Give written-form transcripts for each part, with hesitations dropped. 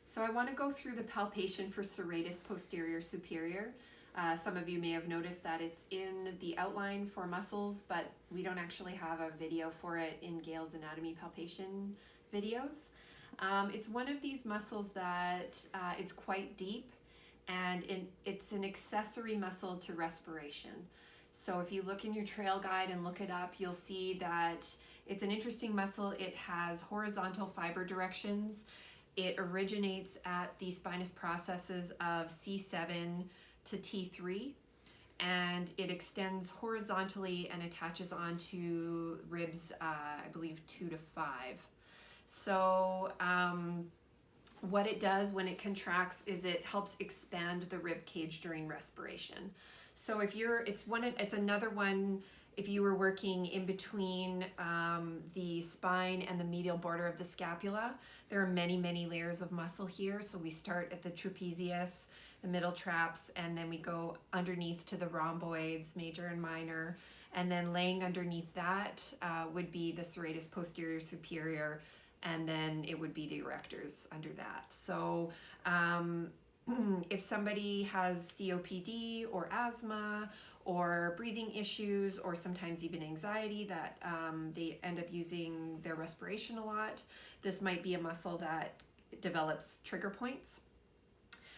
So I want to go through the palpation for serratus posterior superior. Some of you may have noticed that it's in the outline for muscles, but we don't actually have a video for it in Gail's anatomy palpation videos. It's one of these muscles that it's quite deep, and it's an accessory muscle to respiration. So if you look in your trail guide and look it up, you'll see that it's an interesting muscle. It has horizontal fiber directions. It originates at the spinous processes of C7 to T3, and it extends horizontally and attaches onto ribs, I believe 2 to 5. So what it does when it contracts is it helps expand the rib cage during respiration. So if it's another one. If you were working in between the spine and the medial border of the scapula, there are many, many layers of muscle here. So we start at the trapezius, the middle traps, and then we go underneath to the rhomboids, major and minor. And then laying underneath that would be the serratus posterior superior, and then it would be the erectors under that. So if somebody has COPD or asthma or breathing issues or sometimes even anxiety that they end up using their respiration a lot, this might be a muscle that develops trigger points.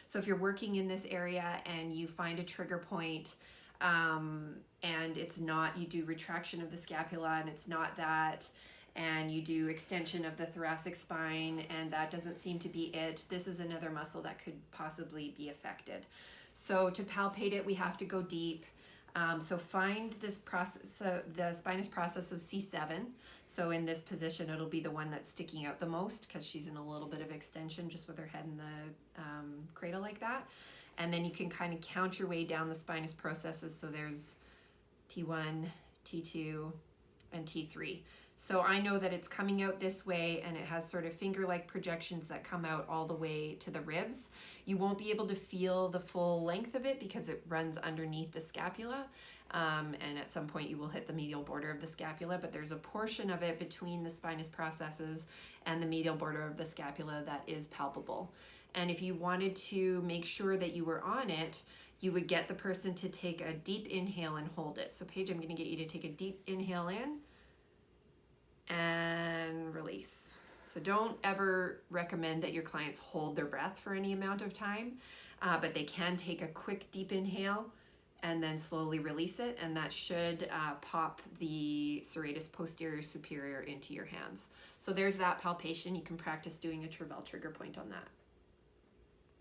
So if you're working in this area and you find a trigger point and it's not, you do retraction of the scapula and it's not that, and you do extension of the thoracic spine and that doesn't seem to be it, this is another muscle that could possibly be affected. So to palpate it, we have to go deep. So find this process, the spinous process of C7. So in this position, it'll be the one that's sticking out the most because she's in a little bit of extension just with her head in the cradle like that. And then you can kind of count your way down the spinous processes. So there's T1, T2, and T3. So I know that it's coming out this way and it has sort of finger-like projections that come out all the way to the ribs. You won't be able to feel the full length of it because it runs underneath the scapula. And at some point you will hit the medial border of the scapula, but there's a portion of it between the spinous processes and the medial border of the scapula that is palpable. And if you wanted to make sure that you were on it, you would get the person to take a deep inhale and hold it. So Paige, I'm going to get you to take a deep inhale in and release. So don't ever recommend that your clients hold their breath for any amount of time, but they can take a quick deep inhale and then slowly release it, and that should pop the serratus posterior superior into your hands. So there's that palpation. You can practice doing a Travell trigger point on that.